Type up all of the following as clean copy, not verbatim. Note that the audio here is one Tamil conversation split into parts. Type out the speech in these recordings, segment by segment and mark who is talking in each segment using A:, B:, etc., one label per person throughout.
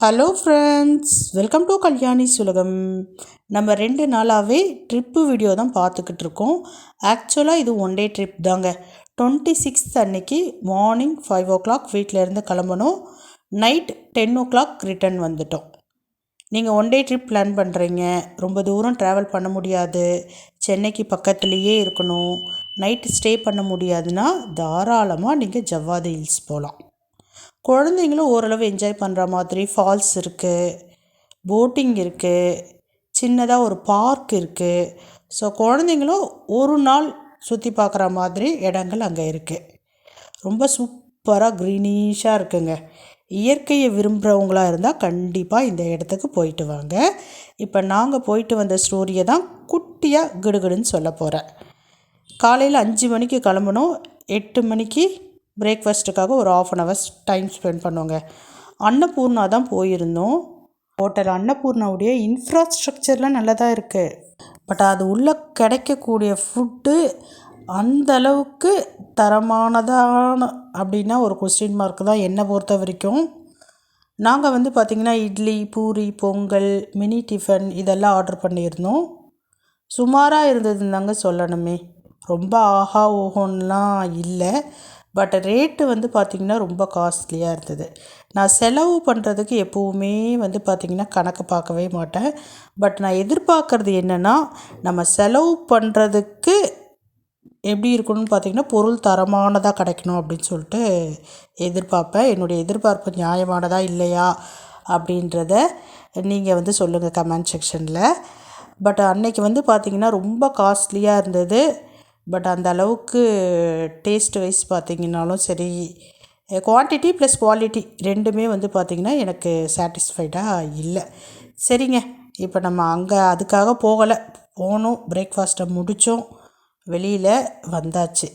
A: Hello friends, welcome to Kalyani's உலகம். நம்ம 2 நாளாகவே ட்ரிப்பு வீடியோ தான் பார்த்துக்கிட்டு இருக்கோம். ஆக்சுவலாக இது ஒன் டே ட்ரிப் தாங்க. 26th அன்னைக்கு மார்னிங் 5 o'clock வீட்டிலேருந்து கிளம்பணும். நைட் 10 o'clock ரிட்டர்ன் வந்துட்டோம். நீங்கள் ஒன் டே ட்ரிப் பிளான் பண்ணுறீங்க, ரொம்ப தூரம் ட்ராவல் பண்ண முடியாது, சென்னைக்கு பக்கத்துலேயே இருக்கணும், நைட்டு ஸ்டே பண்ண முடியாதுன்னா தாராளமாக நீங்கள் ஜவ்வாது ஹில்ஸ் போகலாம். குழந்தைங்களும் ஓரளவு என்ஜாய் பண்ணுற மாதிரி ஃபால்ஸ் இருக்குது, போட்டிங் இருக்குது, சின்னதாக ஒரு பார்க் இருக்குது. ஸோ குழந்தைங்களும் ஒரு நாள் சுற்றி பார்க்குற மாதிரி இடங்கள் அங்கே இருக்குது. ரொம்ப சூப்பராக க்ரீனிஷாக இருக்குங்க. இயற்கையை விரும்புகிறவங்களாக இருந்தால் கண்டிப்பாக இந்த இடத்துக்கு போயிட்டு வாங்க. இப்போ நாங்கள் போயிட்டு வந்த ஸ்டோரியை தான் குட்டியாக கிடுகிடுன்னு சொல்ல போகிறேன். காலையில் 5 மணிக்கு கிளம்பணும். 8 மணிக்கு பிரேக்ஃபாஸ்ட்டுக்காக ஒரு 1/2 hours டைம் ஸ்பெண்ட் பண்ணுவோங்க. அன்னபூர்ணா தான் போயிருந்தோம். ஹோட்டல் அன்னபூர்ணாவுடைய இன்ஃப்ராஸ்ட்ரக்சர்லாம் நல்லா தான் இருக்குது. பட் அது உள்ளே கிடைக்கக்கூடிய ஃபுட்டு அந்தளவுக்கு தரமானதான அப்படின்னா ஒரு கொஸ்டின் மார்க் தான் என்னை பொறுத்த வரைக்கும். நாங்கள் பார்த்திங்கன்னா இட்லி, பூரி, பொங்கல், மினி டிஃபன் இதெல்லாம் ஆர்டர் பண்ணியிருந்தோம். சுமாராக இருந்ததுன்னு தாங்க சொல்லணுமே. ரொம்ப ஆஹா ஓஹோன்லாம் இல்லை. பட் ரேட்டு பார்த்திங்கன்னா ரொம்ப காஸ்ட்லியாக இருந்தது. நான் செலவு பண்ணுறதுக்கு எப்போவுமே பார்த்திங்கன்னா கணக்கு பார்க்கவே மாட்டேன். பட் நான் எதிர்பார்க்குறது என்னென்னா, நம்ம செலவு பண்ணுறதுக்கு எப்படி இருக்கணும்னு பார்த்திங்கன்னா பொருள் தரமானதாக கிடைக்கணும் அப்படின்னு சொல்லிட்டு எதிர்பார்ப்பேன். என்னுடைய எதிர்பார்ப்பு நியாயமானதா இல்லையா அப்படின்றத நீங்கள் சொல்லுங்கள் கமெண்ட் செக்ஷனில். பட் அன்னைக்கு பார்த்திங்கன்னா ரொம்ப காஸ்ட்லியாக இருந்தது. பட் அந்த அளவுக்கு டேஸ்ட் வைஸ் பார்த்திங்கனாலும் சரி, குவான்டிட்டி ப்ளஸ் குவாலிட்டி ரெண்டுமே பார்த்திங்கன்னா எனக்கு சாட்டிஸ்ஃபைடாக இல்லை. சரிங்க, இப்போ நம்ம அங்கே அதுக்காக போனோம், பிரேக்ஃபாஸ்ட்டை முடித்தோம், வெளியில் வந்தாச்சு.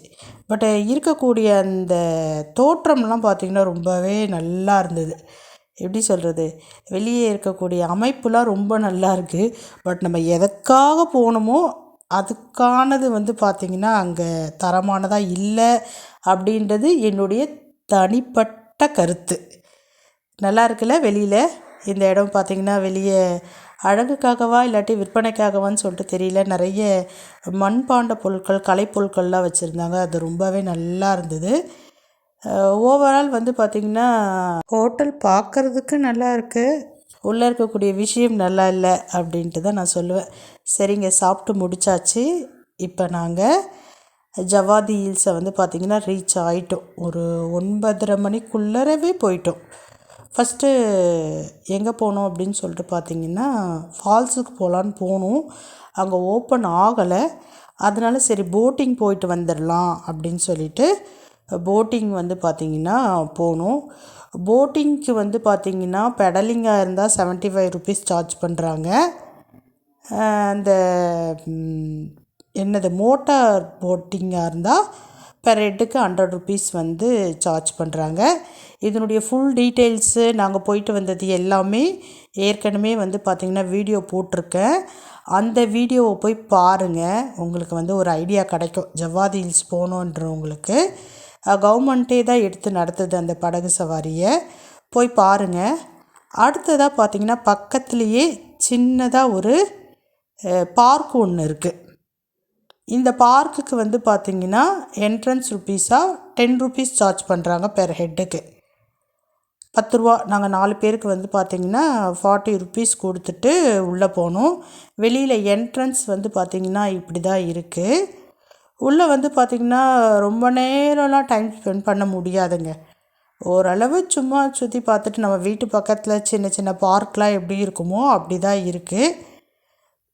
A: பட் இருக்கக்கூடிய அந்த தோற்றம்லாம் பார்த்திங்கன்னா ரொம்பவே நல்லா இருந்தது. எப்படி சொல்கிறது, வெளியே இருக்கக்கூடிய அமைப்புலாம் ரொம்ப நல்லா இருக்குது. பட் நம்ம எதற்காக போகணுமோ அதுக்கானது பார்த்திங்கன்னா அங்கே தரமானதாக இல்லை அப்படின்றது என்னுடைய தனிப்பட்ட கருத்து. நல்லா இருக்குல்ல வெளியில் இந்த இடம் பார்த்திங்கன்னா. வெளியே அழகுக்காகவா இல்லாட்டி விற்பனைக்காகவான்னு சொல்லிட்டு தெரியல, நிறைய மண்பாண்ட பொருட்கள், கலைப்பொருட்கள்லாம் வச்சுருந்தாங்க. அது ரொம்பவே நல்லா இருந்தது. ஓவரால் பார்த்திங்கன்னா ஹோட்டல் பார்க்குறதுக்கு நல்லா இருக்குது, உள்ளே இருக்கக்கூடிய விஷயம் நல்லா இல்லை அப்படின்ட்டு தான் நான் சொல்லுவேன். சரிங்க, சாப்பிட்டு முடித்தாச்சு. இப்போ நாங்கள் ஜவ்வாது ஹில்ஸை பார்த்திங்கன்னா ரீச் ஆகிட்டோம். ஒரு 9:30 மணிக்குள்ளரவே போயிட்டோம். ஃபஸ்ட்டு எங்கே போனோம் அப்படின்னு சொல்லிட்டு பார்த்திங்கன்னா ஃபால்ஸுக்கு போகலான்னு போனோம். அங்கே ஓப்பன் ஆகலை. அதனால சரி போட்டிங் போயிட்டு வந்துடலாம் அப்படின்னு சொல்லிட்டு போட்டிங் பார்த்திங்கன்னா போனோம். போட்டிங்க்கு பார்த்திங்கன்னா பெடலிங்காக இருந்தால் 75 rupees சார்ஜ் பண்ணுறாங்க. அந்த என்னது மோட்டார் போட்டிங்காக இருந்தால் பெர் ஹெட்டுக்கு 100 rupees சார்ஜ் பண்ணுறாங்க. இதனுடைய ஃபுல் டீட்டெயில்ஸு நாங்கள் போயிட்டு வந்தது எல்லாமே ஏற்கனவே பார்த்திங்கன்னா வீடியோ போட்டிருக்கேன். அந்த வீடியோவை போய் பாருங்கள், உங்களுக்கு ஒரு ஐடியா கிடைக்கும். ஜவ்வாது ஹில்ஸ் போகணுன்றவங்களுக்கு கவர்மெண்ட்டே தான் எடுத்து நடத்துது அந்த படகு சவாரியை, போய் பாருங்கள். அடுத்ததாக பார்த்திங்கன்னா பக்கத்துலேயே சின்னதாக ஒரு பார்க் ஒன்று இருக்குது. இந்த பார்க்குக்கு பார்த்திங்கன்னா என்ட்ரன்ஸ் ருப்பீஸாக 10 rupees சார்ஜ் பண்ணுறாங்க பெர் ஹெட்டுக்கு. 10 ரூபா. நாங்கள் 4 பேருக்கு பார்த்திங்கன்னா 40 rupees கொடுத்துட்டு உள்ளே போனோம். வெளியில் என்ட்ரன்ஸ் பார்த்திங்கன்னா இப்படி தான் இருக்குது. உள்ளே பார்த்திங்கன்னா ரொம்ப நேரம்லாம் டைம் ஸ்பெண்ட் பண்ண முடியாதுங்க. ஓரளவு சும்மா சுற்றி பார்த்துட்டு நம்ம வீட்டு பக்கத்தில் சின்ன சின்ன பார்க்லாம் எப்படி இருக்குமோ அப்படி தான் இருக்குது.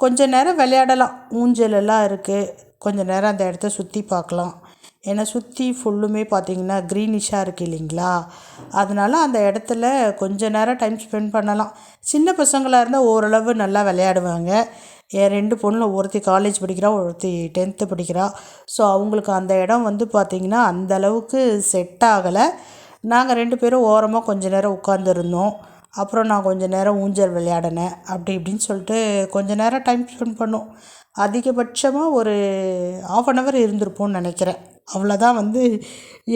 A: கொஞ்சம் நேரம் விளையாடலாம், ஊஞ்சலெல்லாம் இருக்குது, கொஞ்சம் நேரம் அந்த இடத்த சுற்றி பார்க்கலாம். ஏன்னா சுற்றி ஃபுல்லுமே பார்த்திங்கன்னா க்ரீனிஷாக இருக்குது இல்லைங்களா, அதனால் அந்த இடத்துல கொஞ்சம் நேரம் டைம் ஸ்பெண்ட் பண்ணலாம். சின்ன பசங்களாக இருந்தால் ஓரளவு நல்லா விளையாடுவாங்க. என் 2 பொண்ணு, ஒருத்தி காலேஜ் படிக்கிறா, ஒருத்தி 10th படிக்கிறா. ஸோ அவங்களுக்கு அந்த இடம் பார்த்திங்கன்னா அந்தளவுக்கு செட் ஆகலை. நாங்கள் 2 பேரும் ஓரமாக கொஞ்சம் நேரம் உட்காந்துருந்தோம். அப்புறம் நான் கொஞ்சம் நேரம் ஊஞ்சல் விளையாடினேன். அப்படி இப்படின்னு சொல்லிட்டு கொஞ்சம் நேரம் டைம் ஸ்பெண்ட் பண்ணோம். அதிகபட்சமாக ஒரு 1/2 hour இருந்திருப்போம்னு நினைக்கிறேன். அவ்வளோதான்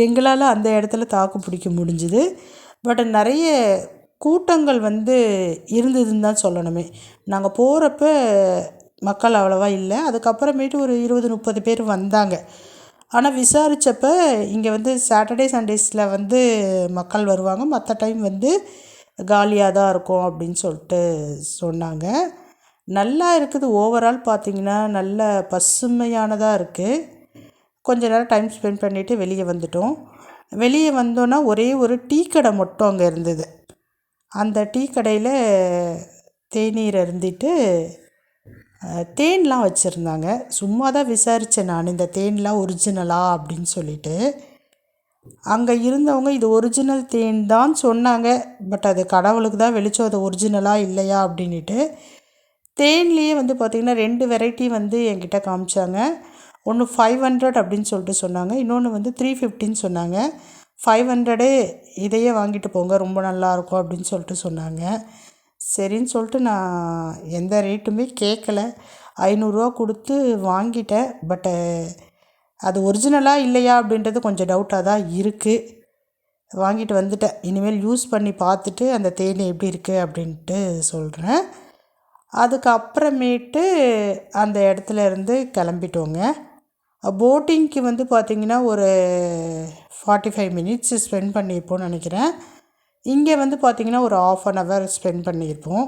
A: எங்களால் அந்த இடத்துல தாக்கு பிடிக்க முடிஞ்சுது. பட் நிறைய கூட்டங்கள் வந்து இருந்ததுன்னு தான் சொல்லணுமே. நாங்கள் போகிறப்ப மக்கள் அவ்வளோவா இல்லை. அதுக்கப்புறமேட்டு ஒரு 20-30 பேர் வந்தாங்க. ஆனால் விசாரித்தப்ப இங்கே வந்து சாட்டர்டே சண்டேஸில் வந்து மக்கள் வருவாங்க, மற்ற டைம் வந்து காலியாக தான் இருக்கும் அப்படின்னு சொல்லிட்டு சொன்னாங்க. நல்லா இருக்குது. ஓவரால் பார்த்திங்கன்னா நல்ல பசுமையானதாக இருக்குது. கொஞ்ச நேரம் டைம் ஸ்பெண்ட் பண்ணிவிட்டு வெளியே வந்துட்டோம். வெளியே வந்தோன்னா ஒரே ஒரு டீ கடை மட்டும் அங்கே இருந்தது. அந்த டீ கடையில் தேநீர் அருந்திட்டு தேன்லாம் வச்சுருந்தாங்க. சும்மா தான் விசாரித்தேன் நான், இந்த தேன்லாம் ஒரிஜினலா அப்படின்னு சொல்லிட்டு. அங்கே இருந்தவங்க இது ஒரிஜினல் தேன் தான் சொன்னாங்க. பட் அது கடவுளுக்கு தான் வெளிச்சம் அது ஒரிஜினலா இல்லையா அப்படின்ட்டு. தேன்லேயே வந்து பார்த்திங்கன்னா 2 வெரைட்டி வந்து என்கிட்ட காமிச்சாங்க. ஒன்று 500 அப்படின்னு சொல்லிட்டு சொன்னாங்க, இன்னொன்று வந்து 350ன்னு சொன்னாங்க. 500 இதையே வாங்கிட்டு போங்க, ரொம்ப நல்லாயிருக்கும் அப்படின்னு சொல்லிட்டு சொன்னாங்க. சரின்னு சொல்லிட்டு நான் எந்த ரேட்டுமே கேட்கல, 500 கொடுத்து வாங்கிட்டேன். பட்டு அது ஒரிஜினலாக இல்லையா அப்படின்றது கொஞ்சம் டவுட்டாக தான் இருக்குது. வாங்கிட்டு வந்துட்டேன். இனிமேல் யூஸ் பண்ணி பார்த்துட்டு அந்த தேன் எப்படி இருக்குது அப்படின்ட்டு சொல்கிறேன். அதுக்கப்புறமேட்டு அந்த இடத்துல இருந்து கிளம்பிட்டோங்க. போட்டிங்க்கு வந்து பார்த்திங்கன்னா ஒரு 45 மினிட்ஸ் ஸ்பெண்ட் பண்ணியிருப்போம்னு நினைக்கிறேன். இங்கே வந்து பார்த்திங்கன்னா ஒரு 1/2 hour ஸ்பெண்ட் பண்ணியிருப்போம்.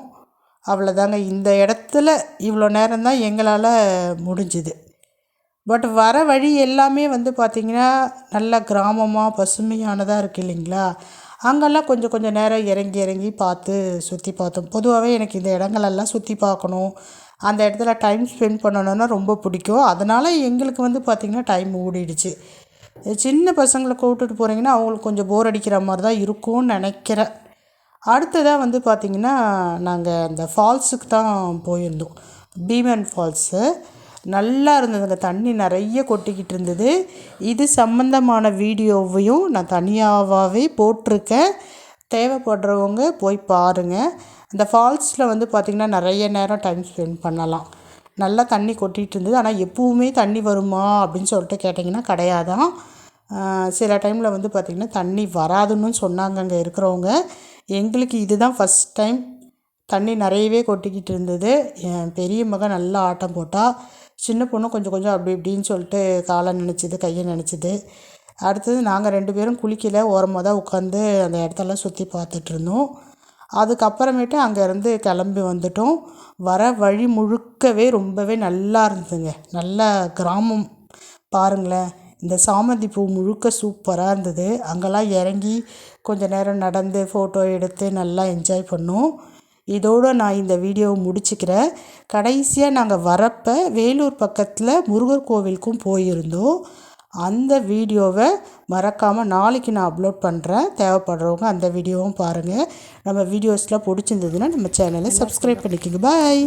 A: அவ்வளோதாங்க. இந்த இடத்துல இவ்வளோ நேரம் தான் எங்களால் முடிஞ்சுது. பட் வர வழி எல்லாமே வந்து பார்த்திங்கன்னா நல்ல கிராமமாக பசுமையானதாக இருக்குது இல்லைங்களா. அங்கெல்லாம் கொஞ்சம் நேரம் இறங்கி பார்த்து சுற்றி பார்த்தோம். பொதுவாகவே எனக்கு இந்த இடங்களெல்லாம் சுற்றி பார்க்கணும், அந்த இடத்துல டைம் ஸ்பெண்ட் பண்ணணுன்னா ரொம்ப பிடிக்கும். அதனால் எங்களுக்கு வந்து பார்த்திங்கன்னா டைம் ஓடிடுச்சு. சின்ன பசங்களை கூப்பிட்டுட்டு போகிறீங்கன்னா அவங்களுக்கு கொஞ்சம் போர் அடிக்கிற மாதிரி தான் இருக்கும்னு நினைக்கிறேன். அடுத்ததாக வந்து பார்த்திங்கன்னா நாங்கள் அந்த ஃபால்ஸுக்கு தான் போயிருந்தோம். பீமன் ஃபால்ஸு நல்லா இருந்ததுங்க. தண்ணி நிறைய கொட்டிக்கிட்டு இருந்தது. இது சம்மந்தமான வீடியோவையும் நான் தனியாகவே போட்டிருக்கேன். தேவைப்படுறவங்க போய் பாருங்கள். அந்த ஃபால்ஸில் வந்து பார்த்திங்கன்னா நிறைய நேரம் டைம் ஸ்பெண்ட் பண்ணலாம். நல்லா தண்ணி கொட்டிகிட்டு இருந்தது. ஆனால் எப்பவுமே தண்ணி வருமா அப்படின்னு சொல்லிட்டு கேட்டிங்கன்னா கிடையாதான். சில டைமில் வந்து பார்த்திங்கன்னா தண்ணி வராதுன்னு சொன்னாங்க அங்கே இருக்கிறவங்க. எங்களுக்கு இதுதான் ஃபஸ்ட் டைம். தண்ணி நிறையவே கொட்டிக்கிட்டு இருந்தது. என் பெரிய மகன் நல்லா ஆட்டம் போட்டால், சின்ன பொண்ணு கொஞ்சம் அப்படி இப்படின்னு சொல்லிட்டு காலை நினச்சிது, கையை நினச்சிது. அடுத்தது நாங்கள் 2 பேரும் குளிக்கல, ஓரமாக தான் உட்காந்து அந்த இடத்தெல்லாம் சுற்றி பார்த்துட்ருந்தோம். அதுக்கப்புறமேட்டு அங்கேருந்து கிளம்பி வந்துட்டோம். வர வழி முழுக்கவே ரொம்பவே நல்லா இருந்ததுங்க. நல்ல கிராமம் பாருங்களேன். இந்த சாமந்தி பூ முழுக்க சூப்பராக இருந்தது. அங்கெல்லாம் இறங்கி கொஞ்சம் நேரம் நடந்து ஃபோட்டோ எடுத்து நல்லா என்ஜாய் பண்ணோம். இதோடு நான் இந்த வீடியோவை முடிச்சுக்கிறேன். கடைசியாக நாங்கள் வரப்போ வேலூர் பக்கத்தில் முருகர் கோவிலுக்கும் போயிருந்தோம். அந்த வீடியோவை மறக்காமல் நாளைக்கு நான் அப்லோட் பண்ணுறேன். தேவைப்படுறவங்க அந்த வீடியோவும் பாருங்கள். நம்ம வீடியோஸ்லாம் பிடிச்சிருந்ததுன்னா நம்ம சேனலை சப்ஸ்கிரைப் பண்ணிக்கோங்க. பாய்.